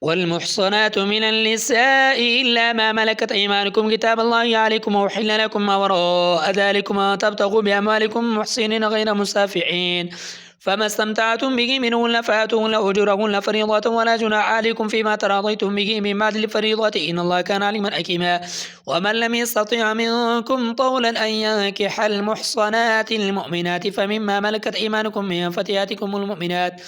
والمحصنات من النساء إلا ما ملكت أيمانكم كتاب الله عليكم وأحل لكم ما وراء ذلكم أن تبتغوا بأموالكم محسنين غير مسافحين فما استمتعتم به منهن فآتوهن أجورهن فريضة ولا جناح عليكم فيما تراضيتم به من بعد الفريضة إن الله كان عليما حكيما ومن لم يستطع منكم طولا أن ينكح المحصنات المؤمنات فمما ملكت أيمانكم من فتياتكم المؤمنات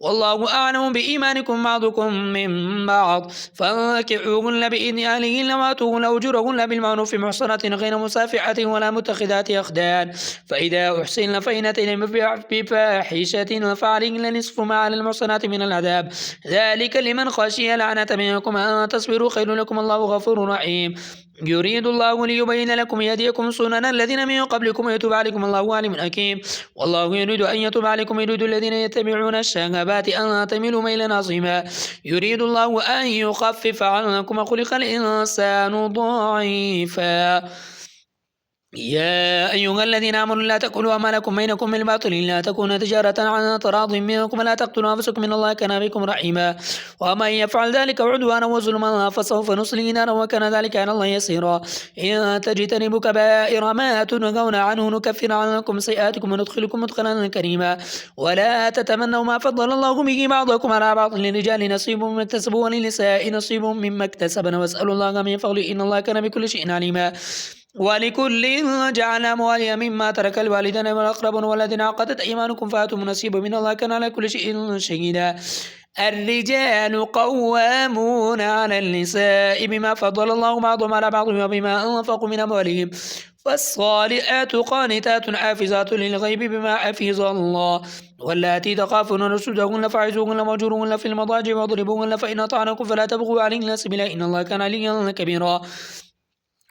والله أعلم بإيمانكم بعضكم من بعض فانكحوهن بإذن أهلهن وآتوهن أجورهن بالمعروف محصنات غير مسافحة ولا متخذات أخدان فإذا أحسن فإن أتين بفاحشة فعليهن نصف ما على المحصنات من العذاب ذلك لمن خشي لعنة منكم أن تصبروا خير لكم الله غفور رحيم يريد الله ليبين لكم يهديكم سنن الذين من قبلكم ويتوب عليكم الله عليم حكيم والله يريد أن يتوب عليكم يريد الذين يتبعون الشهوات أن تميلوا ميلا عظيما يريد الله أن يخفف عنكم خلق الإنسان ضعيفا يا أيها الذين آمنوا لا تأكلوا أموالكم بينكم بالباطل إلا تكون تجارة عن تراض منكم ولا تقتلوا أنفسكم إن الله كان بكم رحيما ومن يفعل ذلك عدوانا وظلما فسوف نصليه نارا وكان ذلك على الله يسيرا إن تجتنبوا كبائر ما تنهون عنه نكفر عنكم سيئاتكم وندخلكم مدخلا كريما ولا تتمنوا ما فضل الله به بعضكم على بعض للرجال نصيب مما اكتسبوا وللنساء نصيب مما اكتسبن واسألوا الله من فضله إن الله كان بكل شيء عليما ولكل جعلنا مواليا مما ترك الوالدين والأقربون والذين عقدت أيمانكم فآتوا نصيبا من الله كان على كل شيء شهيدا الرجال قوامون على النساء بما فضل الله بعضهم على بعض وبما أنفقوا من أموالهم فالصالحات قانتات حافظات للغيب بما حفظ الله واللاتي تخافون نشوزهن فاعظوهن واهجروهن في المضاجع واضربوهن فإن أطعنكم فلا تبغوا عليهن سبيلا إن الله كان عليا كبيرا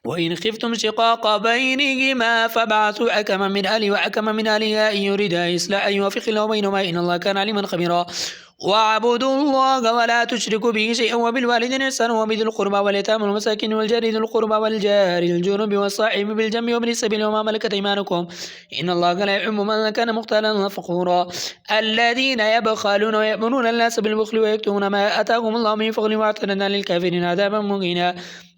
وإن خفتم شقاق بينهما فابعثوا حكما من أهله وحكما من أهلها إن يريدا إصلاحا يوفق الله بينهما إن الله كان عليما خبيرا واعبدوا الله ولا تشركوا به شيئا وبالوالدين إحسانا وبذي القربى واليتامى والمساكين والجار ذي القربى والجار الجنب والصاحب بالجنب وابن السبيل وما ملكت أيمانكم إن الله لا يحب من كان مختالا فخورا الذين يبخلون ويأمرون الناس بالبخل ويكتمون ما آتاهم الله من فضله واعتدنا للكافرين عذابا مهينا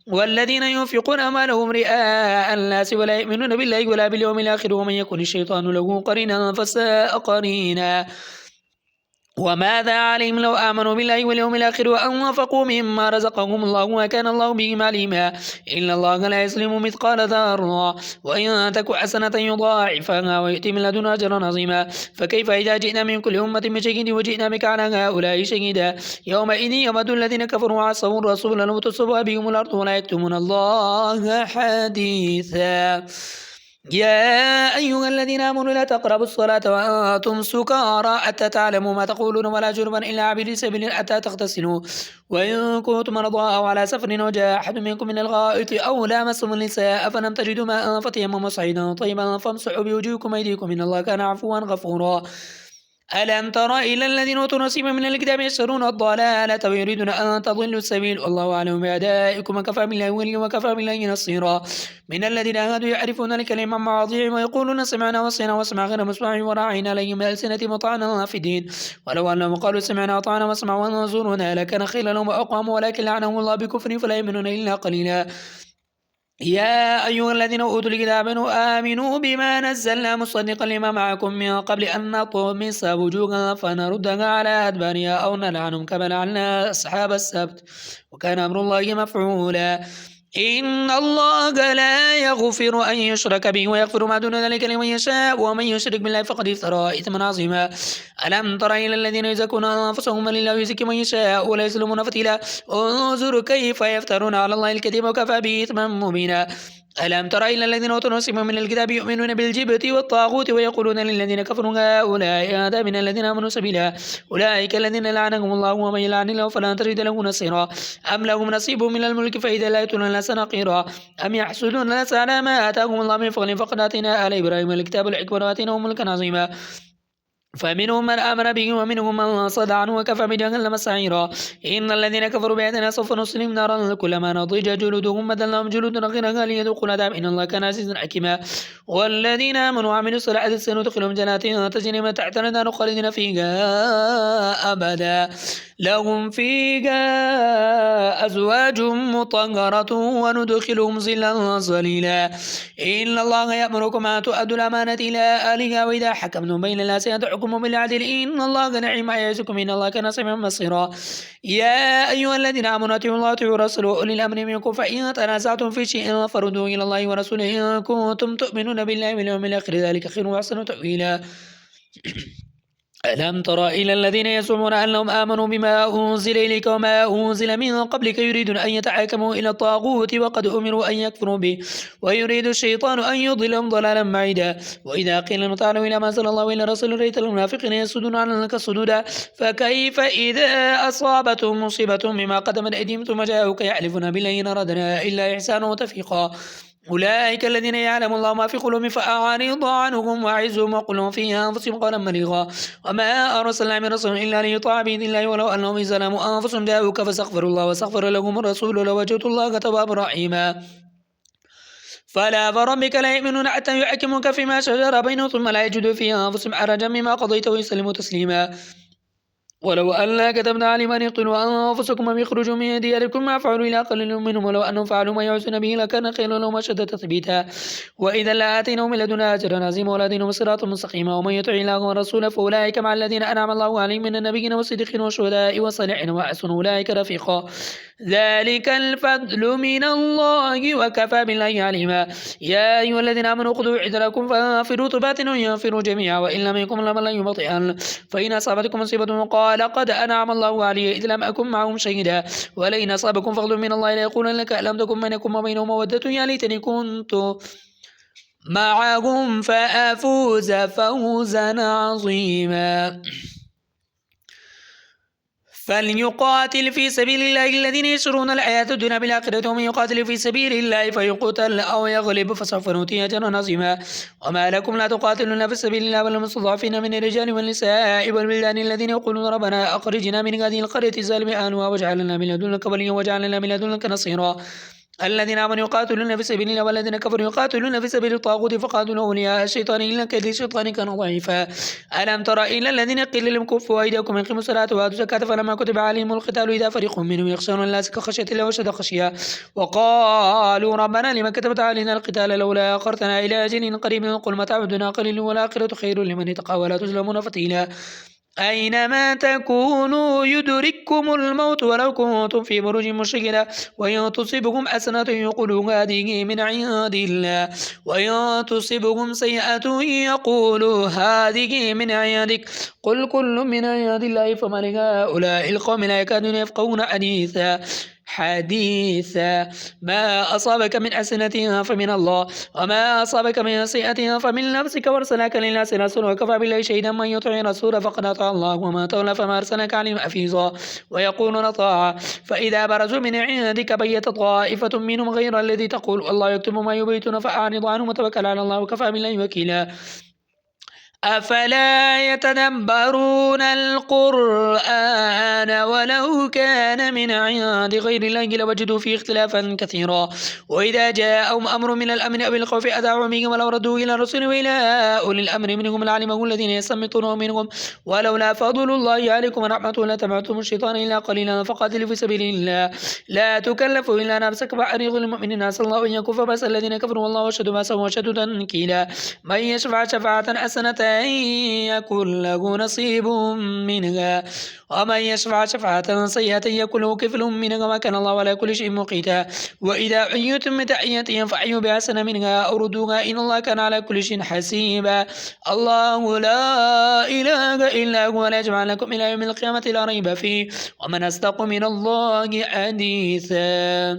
والذين ينفقون أموالهم رئاء الناس ولا يؤمنون بالله ولا باليوم الآخر ومن يكن الشيطان له قرينا فساء قرينا وماذا عليهم لو آمنوا بالله واليوم الآخر وأنفقوا مما رزقهم الله وكان الله بهم عليما إن الله لا يظلم مثقال ذرة وإن تك حسنة يضاعفها ويؤتي من لدنه أجرا عظيما فكيف إذا جئنا من كل أمة بشهيد وجئنا بك على هؤلاء شهيدا يومئذ يود الذين كفروا وعصوا الرسول لو تصبها بهم الأرض ولا يكتمون الله حديثا يا أيها الذين آمنوا لا تقربوا الصلاة وأنتم سكارى حتى تعلموا ما تقولون ولا جنبا إلا عابري سبيل حتى تغتسلوا وإن كنتم مرضى أو على سفر وجاء أحد منكم من الغائط أو لامستم النساء فلم تجدوا ماء فتيمموا صعيدا طيبا فامسحوا بوجوهكم وأيديكم إن الله كان عفوا غفورا ألم تر إلى الذين أوتوا نصيبا من الكتاب يشترون الضلالة ويريدون أن تضلوا السبيل والله أعلم بأعدائكم وكفى بالله وليا وكفى بالله نصيرا من الذين هادوا يعرفون الكلمة مواضيع ويقولون سمعنا وصينا واسمع غير مسمع وراعينا عليهم بألسنة وطعنا في الدين ولو أنهم قالوا سمعنا وطعنا واسمع وانظرنا لكان خيرا لهم وأقوم ولكن لعنهم الله بكفر فلا يؤمنون إلا قليلا يا أيها الذين أوتوا الكتاب آمنوا بما نزلنا مصدقا لما معكم من قبل أن نطمس وجوها فنردها على أدبارها أو نلعنهم كما لعنا أصحاب السبت وكان أمر الله مفعولا إن الله لا يغفر أن يشرك به ويغفر ما دون ذلك لمن يشاء ومن يشرك بالله فقد افترى إثما عظيما ألم تر إلى الذين يزكون أنفسهم بل الله يزكي من يشاء ولا يظلمون فتيلا انظر كيف يفترون على الله الكذب وكفى به إثما مبينا ألم تر إلى الذين أوتوا نصيبا من الكتاب يؤمنون بالجبت والطاغوت ويقولون للذين كفروا هؤلاء أهدى من الذين آمنوا سبيلا أولئك الذين لعنهم الله ومن يلعن الله فلن تجد له نصيرا أم لهم نصيب من الملك فإذا لا يؤتون الناس نقيرا أم يحسدون الناس على ما آتاهم الله من فضل فقد آتينا آل إبراهيم الكتاب والحكمة وآتيناهم ملكا عظيما فمنهم من آمن به ومنهم من صد عنه وكفى بجهنم سعيرا إن الذين كفروا بآياتنا سوف نصلهم نارا كلما نضج جلودهم بدلناهم جلودا غيرها ليذوقوا العذاب إن الله كان عزيزا حكيما والذين آمنوا وعملوا الصالحات سندخلهم جنات تجري من تحتها الأنهار خالدين فيها أبدا لهم فيها أزواج مطهرة وندخلهم ظلا ظليلا إن الله يأمركم أن تؤدوا الأمانة إلى أهلها وإذا حكمتم بين الناس أن تحكموا بالعدل إن الله نعم ما يعظكم إن الله كان سميعا بصيرا يا أيها الذين آمنوا أطيعوا الله وأطيعوا الرسول وأولي الأمر منكم فإن تنازعتم في شيء فردوه إلى الله ورسوله إن كنتم تؤمنون بالله واليوم الآخر ذلك خير وأحسن تأويلا ألم تر إلى الذين يزعمون أنهم آمنوا بما أنزل إليك وما أنزل من قبلك يريدون أن يتحاكموا إلى الطاغوت وقد أمروا أن يكفروا به ويريد الشيطان أن يضلهم ضلالا بعيدا وإذا قيل لهم تعالوا إلى ما أنزل الله وإلى رسول رأيت المنافقين يسجدون عنك الصدودا فكيف إذا أصابتهم مصيبة بما قدمت أيديهم ثم جاءوك يحلفون بالله إن أردنا إلا إحسانا وتوفيقا أولئك الذين يعلم الله ما في قلوبهم فأعرض عنهم وأعزهم وقل لهم في أنفسهم قولا بليغا وما أرسلنا من رسول إلا ليطاع بإذن الله ولو أنهم إذ ظلموا أنفسهم جاءوك فاستغفروا الله واستغفر لهم الرسول لوجدوا الله توابا رحيما فلا وربك لا يؤمنون حتى يحكموك فيما شجر بينهم ثم لا يجدوا في أنفسهم حرجا مما قضيت ويسلموا تسليما ولو أن كتبنا عليهم أن يقتلوا أنفسكم أم يخرجوا من دياركم ما فعلوا إلا قليل منهم ولو أنهم فعلوا ما يعوزون به لكان خيرا لهم أشد تثبيتا وإذا لآتيناهم من لدنا أجرا عظيما ولهديناهم صراطا مستقيما ومن يطع الله ورسوله فأولئك مع الذين أنعم الله عليهم من النبيين والصديقين والشهداء والصالحين وحسن أولئك رفيقا ذلك الفضل من الله وكفى بالله عليما يا أيها الذين آمنوا خذوا حذركم فانفروا ثبات وينفروا جميعا وإن لم يكن لمن لن يبطئن فإن أصابتكم مصيبة قال قد أنعم الله علي إذ لم أكن معهم شهيدا ولئن أصابكم فضل من الله ليقولن لك ألم تكن بينكم وبينهم مودة يا ليتني كنت معهم فأفوز فوزا عظيما فليقاتل في سبيل الله الذين يشرون الحياة الدنيا بالآخرة ومن يقاتل في سبيل الله فيقتل أو يغلب فسوف نؤتيه أجرا عظيما وما لكم لا تقاتلون في سبيل الله والمستضعفين من الرجال والنساء والولدان الذين يقولون ربنا أخرجنا من هذه القرية الظالم أهلها واجعل لنا من لدنك وليا واجعل لنا من لدنك نصيرا الذين آمنوا يقاتلون في سبيل الله والذين كفروا يقاتلون في سبيل الطاغوت فقاتلوا أولياء الشيطان إلا كيد الشيطان كان ضعيفا ألم تر إلى الذين قيل لهم كفوا أيديكم أقيموا الصلاة وآتوا الزكاة فلما كتب عليهم القتال إذا فريق منهم يخشون الناس كخشية الله وأشد خشية وقالوا ربنا لما كتبت علينا القتال لولا أخرتنا إلى أجل قريب قل متاع الدنيا قليل والآخرة خير لمن اتقى ولا تظلمون فتيلا أينما تكونوا يدرككم الموت ولو كنتم في بروج مشيدة وإن تصبكم حسنة يقولوا هذه من عند الله وإن تصبكم سيئة يقولوا هذه من عندك قل كل من عند الله فما لهؤلاء القوم لا يكادون يفقهون حديثا ما أصابك من حسنة فمن الله وما أصابك من سيئة فمن نفسك وارسلك للناس رسولا وكفى بالله شهيدا من يطع الرسول فقد أطاع الله وما تولى فما أرسلك عليهم حفيظا ويقولون طاعة فإذا برزوا من عندك بيت طائفة منهم غير الذي تقول الله يكتب ما يبيتون فأعرض عنهم وتوكل على الله وكفى بالله وكيلا أفلا يتدبرون القرآن ولو كان من عند غير الله لوجدوا فيه اختلافا كثيرا وإذا جاءهم أمر من الأمن أو الخوف أذاعوا به ولو ردوا إلى الرسول وإلى أولي الأمر منهم لعلمه الذين يستنبطونه منهم ولولا فضل الله عليكم ورحمته لتبعتم الشيطان إلا قليلا فقاتلوا في سبيل الله لا تكلف إلا نفسك فأريغ المؤمنين عسى الله أن يكف بأس الذين كفروا والله أشد بأسا وأشد تنكيلا من يشفع شفاعة حسنة يكن له نصيب منها ومن يشفع شفاعة سيئة يكن له كفل منها وما كان الله على كل شيء مقيتا وإذا حييتم بتحية فحيوا بأحسن منها أو ردوها إن الله كان على كل شيء حسيبا الله لا إله إلا هو لا يجمعنكم إلى يوم القيامة لا ريب فيه ومن أصدق من الله حديثا.